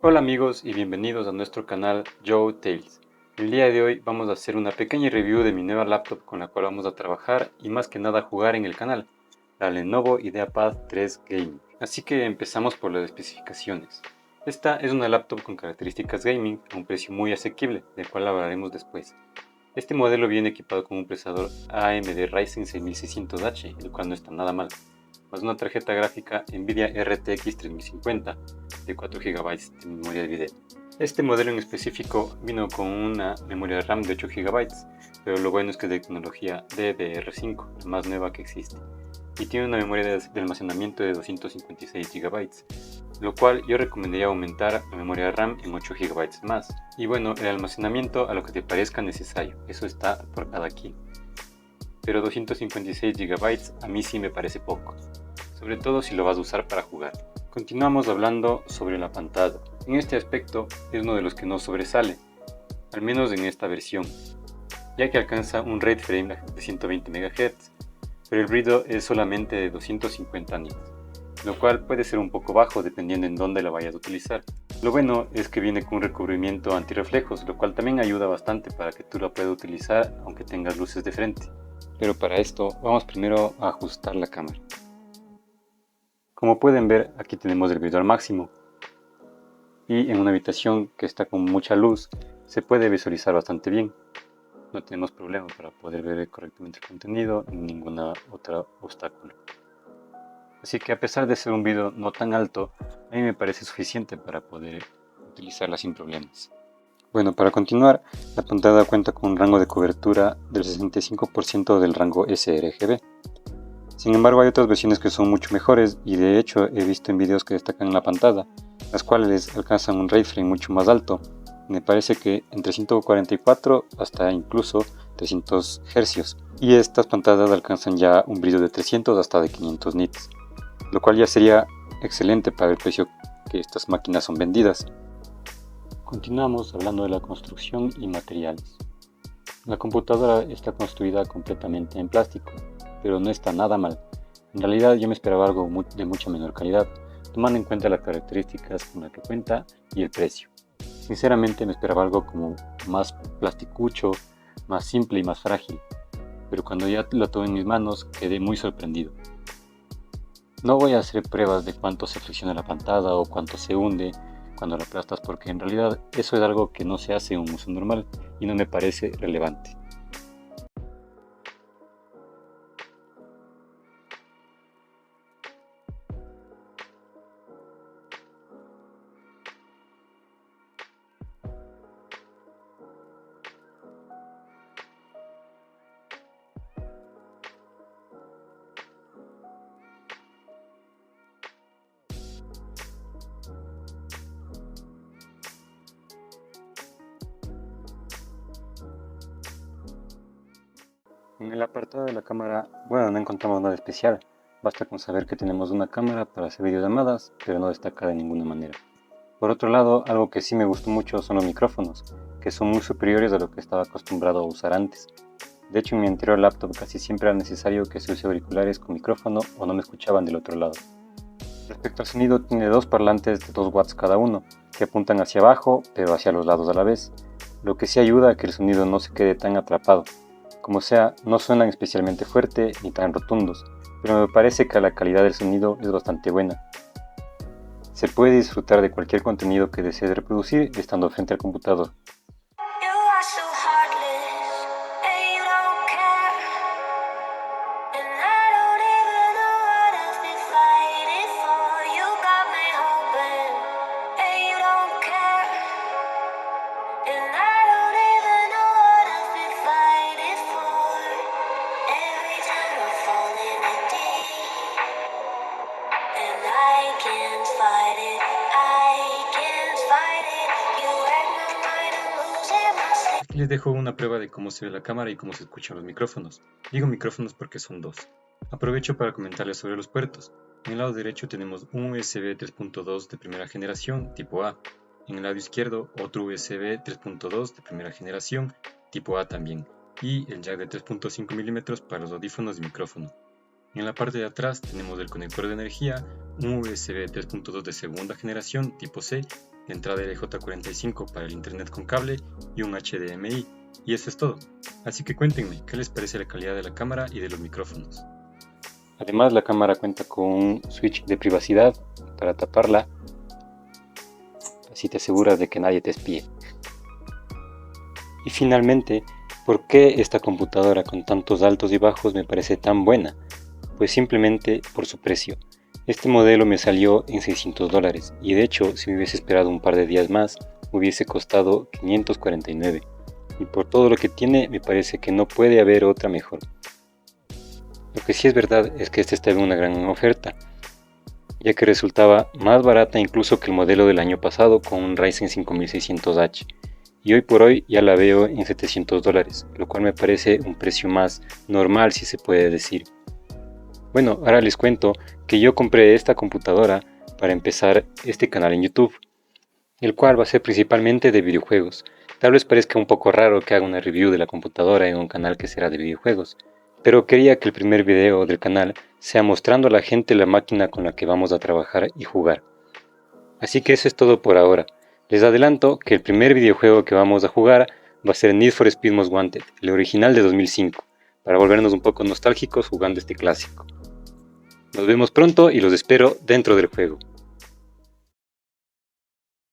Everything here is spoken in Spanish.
Hola amigos y bienvenidos a nuestro canal Joe Tales. El día de hoy vamos a hacer una pequeña review de mi nueva laptop con la cual vamos a trabajar y más que nada jugar en el canal, la Lenovo IdeaPad 3 Gaming. Así que empezamos por las especificaciones. Esta es una laptop con características gaming a un precio muy asequible, del cual hablaremos después. Este modelo viene equipado con un procesador AMD Ryzen 6600H, el cual no está nada mal, más una tarjeta gráfica Nvidia RTX 3050 de 4 GB de memoria de video. Este modelo en específico vino con una memoria RAM de 8 GB, pero lo bueno es que es de tecnología DDR5, la más nueva que existe, y tiene una memoria de almacenamiento de 256 GB, lo cual yo recomendaría aumentar la memoria RAM en 8 GB más. Y bueno, el almacenamiento a lo que te parezca necesario, eso está por cada quien. Pero 256 GB a mí sí me parece poco, sobre todo si lo vas a usar para jugar. Continuamos hablando sobre la pantalla. En este aspecto es uno de los que no sobresale, al menos en esta versión, ya que alcanza un rate frame de 120 MHz, pero el brillo es solamente de 250 nits, lo cual puede ser un poco bajo dependiendo en dónde la vayas a utilizar. Lo bueno es que viene con un recubrimiento antirreflejos, lo cual también ayuda bastante para que tú la puedas utilizar aunque tengas luces de frente. Pero para esto vamos primero a ajustar la cámara. Como pueden ver, aquí tenemos el brillo al máximo, y en una habitación que está con mucha luz se puede visualizar bastante bien. No tenemos problema para poder ver correctamente el contenido ni ningún otro obstáculo. Así que a pesar de ser un video no tan alto, a mí me parece suficiente para poder utilizarla sin problemas. Bueno, para continuar, la pantalla cuenta con un rango de cobertura del 65% del rango sRGB. Sin embargo, hay otras versiones que son mucho mejores y de hecho he visto en videos que destacan la pantalla, las cuales alcanzan un rate frame mucho más alto. Me parece que entre 144 hasta incluso 300 Hz, y estas pantallas alcanzan ya un brillo de 300 hasta de 500 nits, lo cual ya sería excelente para el precio que estas máquinas son vendidas. Continuamos hablando de la construcción y materiales. La computadora está construida completamente en plástico, pero no está nada mal. En realidad yo me esperaba algo de mucha menor calidad, tomando en cuenta las características con las que cuenta y el precio. Sinceramente me esperaba algo como más plasticucho, más simple y más frágil, pero cuando ya lo tuve en mis manos quedé muy sorprendido. No voy a hacer pruebas de cuánto se flexiona la pantalla o cuánto se hunde cuando la aplastas, porque en realidad eso es algo que no se hace en un uso normal y no me parece relevante. En el apartado de la cámara, bueno, no encontramos nada especial. Basta con saber que tenemos una cámara para hacer videollamadas, pero no destaca de ninguna manera. Por otro lado, algo que sí me gustó mucho son los micrófonos, que son muy superiores a lo que estaba acostumbrado a usar antes. De hecho, en mi anterior laptop casi siempre era necesario que se use auriculares con micrófono o no me escuchaban del otro lado. Respecto al sonido, tiene dos parlantes de 2 watts cada uno, que apuntan hacia abajo, pero hacia los lados a la vez, lo que sí ayuda a que el sonido no se quede tan atrapado. Como sea, no suenan especialmente fuerte ni tan rotundos, pero me parece que la calidad del sonido es bastante buena. Se puede disfrutar de cualquier contenido que desees reproducir estando frente al computador. Aquí les dejo una prueba de cómo se ve la cámara y cómo se escuchan los micrófonos. Digo micrófonos porque son dos. Aprovecho para comentarles sobre los puertos. En el lado derecho tenemos un USB 3.2 de primera generación tipo A. En el lado izquierdo otro USB 3.2 de primera generación tipo A también. Y el jack de 3.5 mm para los audífonos y micrófono. En la parte de atrás tenemos el conector de energía, un USB 3.2 de segunda generación tipo C de entrada RJ45 para el internet con cable y un HDMI, y eso es todo. Así que cuéntenme, ¿qué les parece la calidad de la cámara y de los micrófonos? Además, la cámara cuenta con un switch de privacidad para taparla, así te aseguras de que nadie te espíe. Y finalmente, ¿por qué esta computadora con tantos altos y bajos me parece tan buena? Pues simplemente por su precio. Este modelo me salió en $600 y de hecho si me hubiese esperado un par de días más hubiese costado $549, y por todo lo que tiene me parece que no puede haber otra mejor. Lo que sí es verdad es que esta estaba en una gran oferta, ya que resultaba más barata incluso que el modelo del año pasado con un Ryzen 5600H, y hoy por hoy ya la veo en $700, lo cual me parece un precio más normal, si se puede decir. Bueno, ahora les cuento que yo compré esta computadora para empezar este canal en YouTube, el cual va a ser principalmente de videojuegos. Tal vez parezca un poco raro que haga una review de la computadora en un canal que será de videojuegos, pero quería que el primer video del canal sea mostrando a la gente la máquina con la que vamos a trabajar y jugar. Así que eso es todo por ahora. Les adelanto que el primer videojuego que vamos a jugar va a ser Need for Speed Most Wanted, el original de 2005, para volvernos un poco nostálgicos jugando este clásico. Nos vemos pronto y los espero dentro del juego.